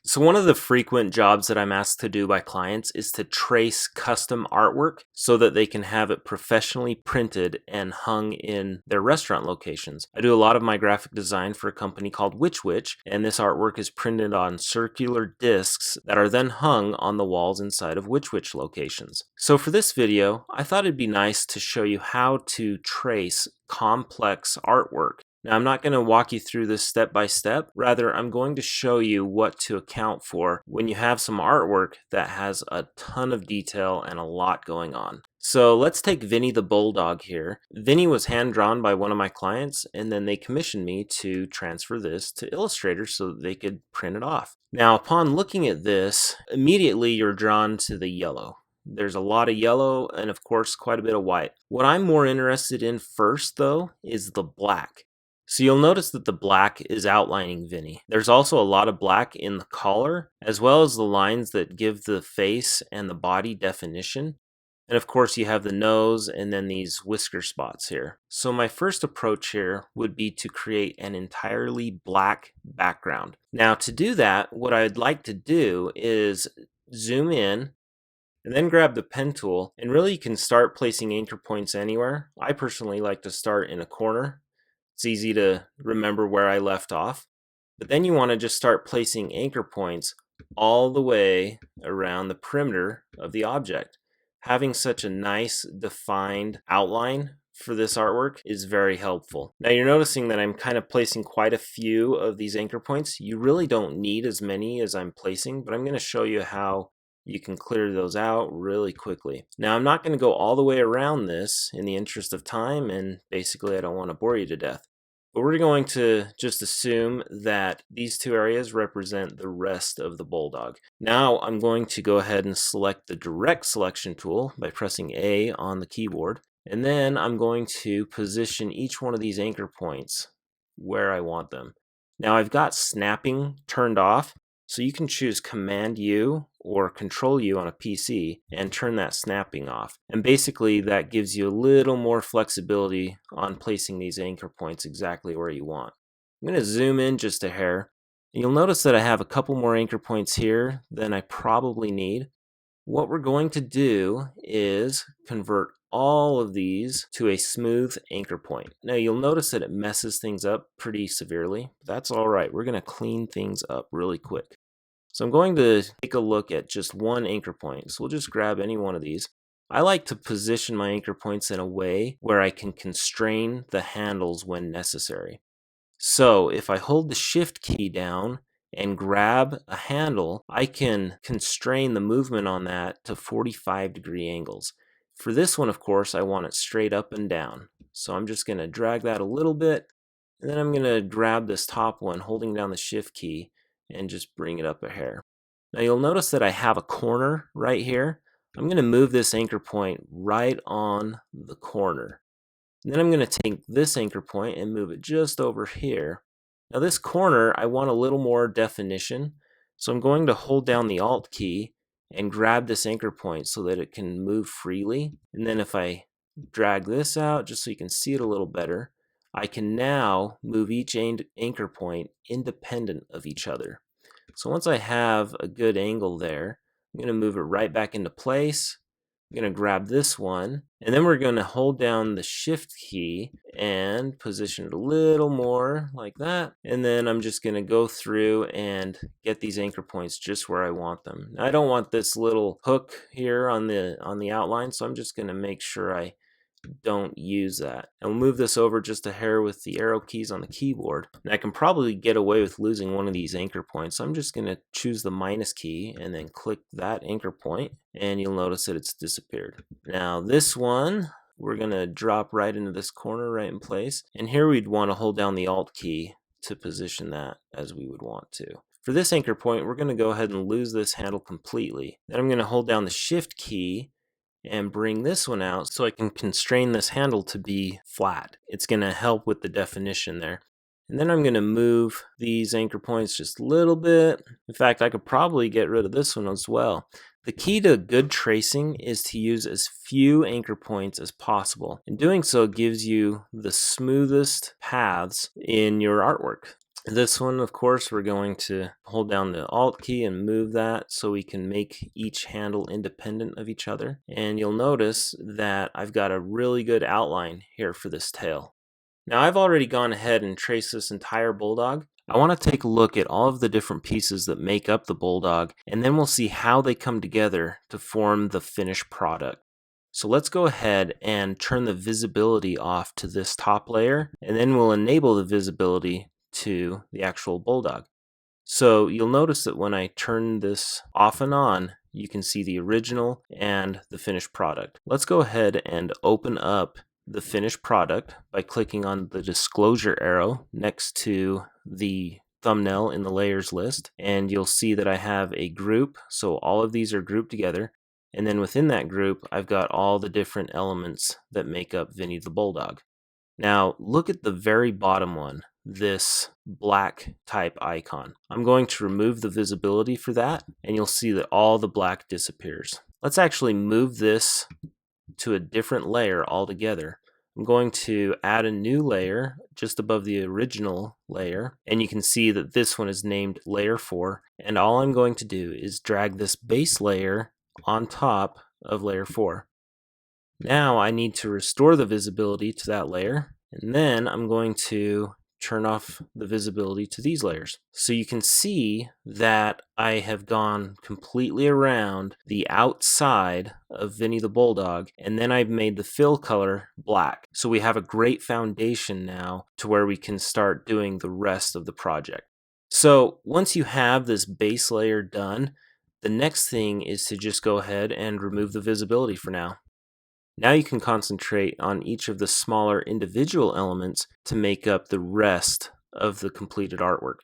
So one of the frequent jobs that I'm asked to do by clients is to trace custom artwork so that they can have it professionally printed and hung in their restaurant locations. I do a lot of my graphic design for a company called Witch, and this artwork is printed on circular discs that are then hung on the walls inside of Witch locations. So for this video, I thought it'd be nice to show you how to trace complex artwork. Now, I'm not going to walk you through this step by step. Rather, I'm going to show you what to account for when you have some artwork that has a ton of detail and a lot going on. So let's take Vinny the Bulldog here. Vinny was hand drawn by one of my clients, and then they commissioned me to transfer this to Illustrator so that they could print it off. Now, upon looking at this, immediately you're drawn to the yellow. There's a lot of yellow and, of course, quite a bit of white. What I'm more interested in first, though, is the black. So you'll notice that the black is outlining Vinny. There's also a lot of black in the collar, as well as the lines that give the face and the body definition. And of course you have the nose and then these whisker spots here. So my first approach here would be to create an entirely black background. Now to do that, what I'd like to do is zoom in and then grab the pen tool, and really you can start placing anchor points anywhere. I personally like to start in a corner. It's easy to remember where I left off. But then you want to just start placing anchor points all the way around the perimeter of the object. Having such a nice defined outline for this artwork is very helpful. Now you're noticing that I'm kind of placing quite a few of these anchor points. You really don't need as many as I'm placing, but I'm going to show you how you can clear those out really quickly. Now I'm not going to go all the way around this in the interest of time, and basically I don't want to bore you to death. But we're going to just assume that these two areas represent the rest of the bulldog. Now I'm going to go ahead and select the direct selection tool by pressing A on the keyboard. And then I'm going to position each one of these anchor points where I want them. Now I've got snapping turned off, so you can choose Command U or Control U on a PC and turn that snapping off. And basically that gives you a little more flexibility on placing these anchor points exactly where you want. I'm going to zoom in just a hair. And you'll notice that I have a couple more anchor points here than I probably need. What we're going to do is convert all of these to a smooth anchor point. Now you'll notice that it messes things up pretty severely. That's all right. We're going to clean things up really quick. So I'm going to take a look at just one anchor point. So we'll just grab any one of these. I like to position my anchor points in a way where I can constrain the handles when necessary. So if I hold the Shift key down and grab a handle, I can constrain the movement on that to 45-degree angles. For this one, of course, I want it straight up and down. So I'm just going to drag that a little bit, and then I'm going to grab this top one, holding down the Shift key, and just bring it up a hair. Now you'll notice that I have a corner right here. I'm going to move this anchor point right on the corner. And then I'm going to take this anchor point and move it just over here. Now this corner, I want a little more definition, so I'm going to hold down the Alt key and grab this anchor point so that it can move freely. And then if I drag this out just so you can see it a little better, I can now move each anchor point independent of each other. So once I have a good angle there, I'm going to move it right back into place. I'm going to grab this one, and then we're going to hold down the Shift key and position it a little more like that. And then I'm just going to go through and get these anchor points just where I want them. Now, I don't want this little hook here on the outline, so I'm just going to make sure I don't use that. And we'll move this over just a hair with the arrow keys on the keyboard. And I can probably get away with losing one of these anchor points. So I'm just going to choose the minus key and then click that anchor point, and you'll notice that it's disappeared. Now this one, we're going to drop right into this corner right in place. And here we'd want to hold down the Alt key to position that as we would want to. For this anchor point, we're going to go ahead and lose this handle completely. Then I'm going to hold down the Shift key and bring this one out so I can constrain this handle to be flat. It's going to help with the definition there. And then I'm going to move these anchor points just a little bit. In fact, I could probably get rid of this one as well. The key to good tracing is to use as few anchor points as possible. And doing so gives you the smoothest paths in your artwork. This one, of course, we're going to hold down the Alt key and move that so we can make each handle independent of each other. And you'll notice that I've got a really good outline here for this tail. Now I've already gone ahead and traced this entire bulldog. I want to take a look at all of the different pieces that make up the bulldog, and then we'll see how they come together to form the finished product. So let's go ahead and turn the visibility off to this top layer, and then we'll enable the visibility to the actual bulldog. So you'll notice that when I turn this off and on, you can see the original and the finished product. Let's go ahead and open up the finished product by clicking on the disclosure arrow next to the thumbnail in the layers list, and you'll see that I have a group, so all of these are grouped together, and then within that group I've got all the different elements that make up Vinny the Bulldog. Now look at the very bottom one, this black type icon. I'm going to remove the visibility for that, and you'll see that all the black disappears. Let's actually move this to a different layer altogether. I'm going to add a new layer just above the original layer, and you can see that this one is named layer 4, and all I'm going to do is drag this base layer on top of layer 4. Now I need to restore the visibility to that layer, and then I'm going to turn off the visibility to these layers. So you can see that I have gone completely around the outside of Vinny the Bulldog, and then I've made the fill color black. So we have a great foundation now to where we can start doing the rest of the project. So once you have this base layer done, the next thing is to just go ahead and remove the visibility for now. Now you can concentrate on each of the smaller individual elements to make up the rest of the completed artwork.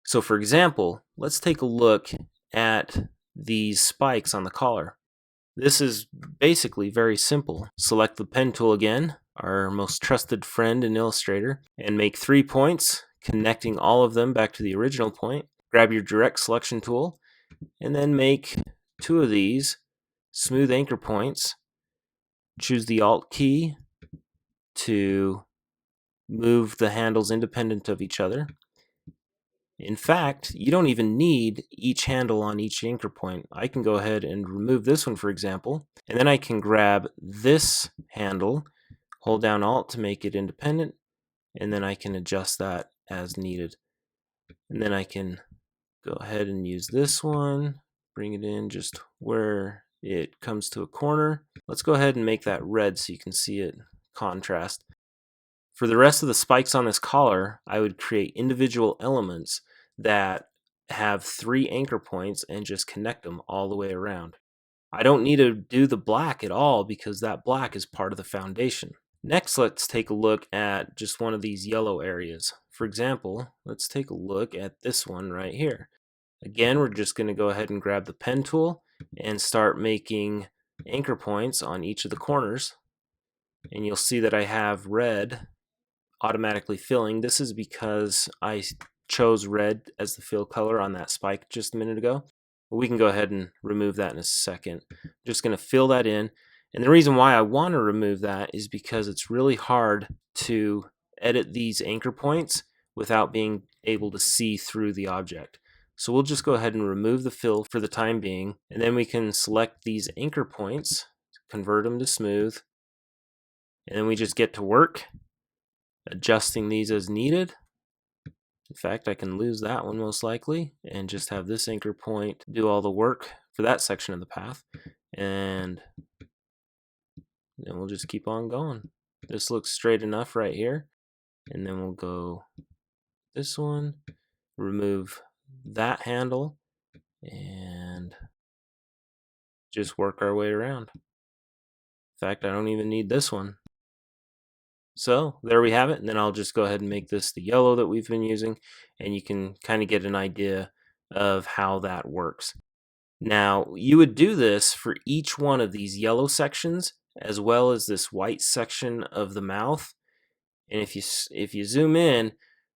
So for example, let's take a look at these spikes on the collar. This is basically very simple. Select the pen tool again, our most trusted friend in Illustrator, and make 3 points, connecting all of them back to the original point. Grab your direct selection tool, and then make 2 of these smooth anchor points. Choose the Alt key to move the handles independent of each other. In fact, you don't even need each handle on each anchor point. I can go ahead and remove this one, for example, and then I can grab this handle, hold down Alt to make it independent, and then I can adjust that as needed. And then I can go ahead and use this one, bring it in just where it comes to a corner. Let's go ahead and make that red so you can see it contrast. For the rest of the spikes on this collar, I would create individual elements that have 3 anchor points and just connect them all the way around. I don't need to do the black at all because that black is part of the foundation. Next, let's take a look at just one of these yellow areas. For example, let's take a look at this one right here. Again, we're just going to go ahead and grab the pen tool and start making anchor points on each of the corners. And you'll see that I have red automatically filling. This is because I chose red as the fill color on that spike just a minute ago. But we can go ahead and remove that in a second. I'm just going to fill that in. And the reason why I want to remove that is because it's really hard to edit these anchor points without being able to see through the object. So we'll just go ahead and remove the fill for the time being, and then we can select these anchor points, convert them to smooth, and then we just get to work adjusting these as needed. In fact, I can lose that one most likely and just have this anchor point do all the work for that section of the path, and then we'll just keep on going. This looks straight enough right here, and then we'll go this one, remove that handle, and just work our way around. In fact, I don't even need this one. So there we have it, and then I'll just go ahead and make this the yellow that we've been using, and you can kind of get an idea of how that works. Now, you would do this for each one of these yellow sections, as well as this white section of the mouth. And if you zoom in,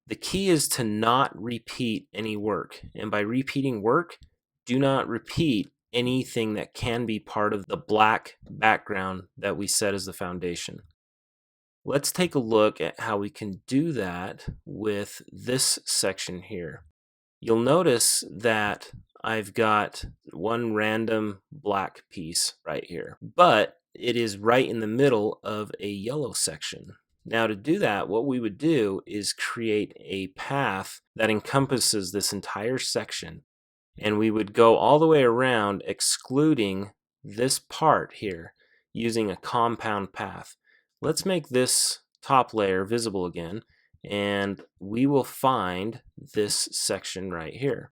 the key is to not repeat any work. And by repeating work, do not repeat anything that can be part of the black background that we set as the foundation. Let's take a look at how we can do that with this section here. You'll notice that I've got one random black piece right here, but it is right in the middle of a yellow section. Now to do that, what we would do is create a path that encompasses this entire section, and we would go all the way around excluding this part here using a compound path. Let's make this top layer visible again, and we will find this section right here.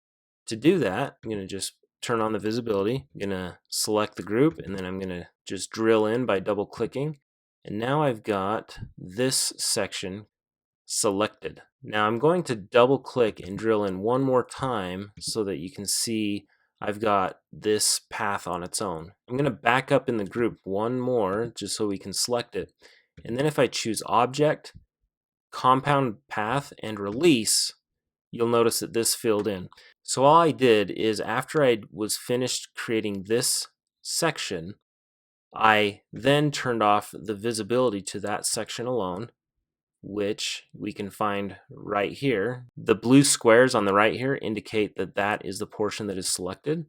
To do that, I'm going to just turn on the visibility. I'm going to select the group, and then I'm going to just drill in by double clicking. And now I've got this section selected. Now I'm going to double click and drill in one more time so that you can see I've got this path on its own. I'm going to back up in the group one more just so we can select it. And then if I choose Object, Compound Path, and Release, you'll notice that this filled in. So all I did is after I was finished creating this section, I then turned off the visibility to that section alone, which we can find right here. The blue squares on the right here indicate that that is the portion that is selected.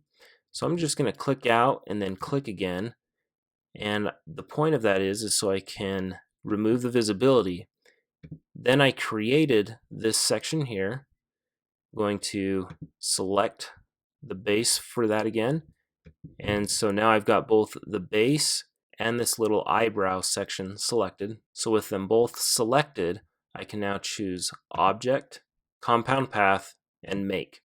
So I'm just going to click out and then click again. And the point of that is so I can remove the visibility. Then I created this section here. I'm going to select the base for that again. And so now I've got both the base and this little eyebrow section selected. So with them both selected, I can now choose Object, Compound Path, and Make.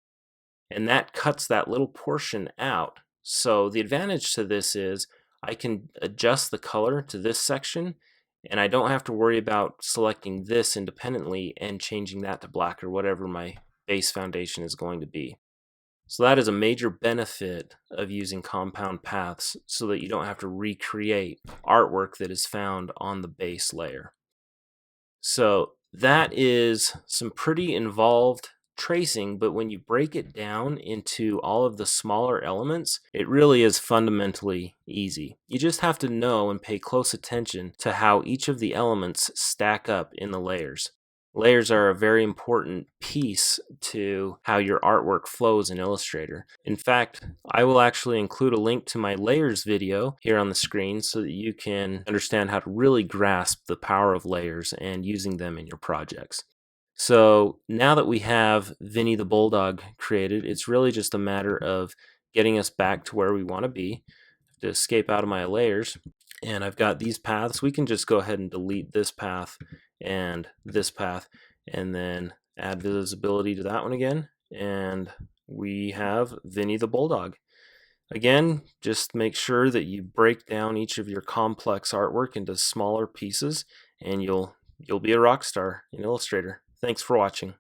And that cuts that little portion out. So the advantage to this is I can adjust the color to this section, and I don't have to worry about selecting this independently and changing that to black or whatever my base foundation is going to be. So that is a major benefit of using compound paths so that you don't have to recreate artwork that is found on the base layer. So that is some pretty involved tracing, but when you break it down into all of the smaller elements, it really is fundamentally easy. You just have to know and pay close attention to how each of the elements stack up in the layers. Layers are a very important piece to how your artwork flows in Illustrator. In fact, I will actually include a link to my layers video here on the screen so that you can understand how to really grasp the power of layers and using them in your projects. So now that we have Vinny the Bulldog created, it's really just a matter of getting us back to where we want to be. To escape out of my layers, and I've got these paths. We can just go ahead and delete this path and this path, and then add visibility to that one again, and we have Vinny the Bulldog. Again, just make sure that you break down each of your complex artwork into smaller pieces, and you'll be a rock star in Illustrator. Thanks for watching.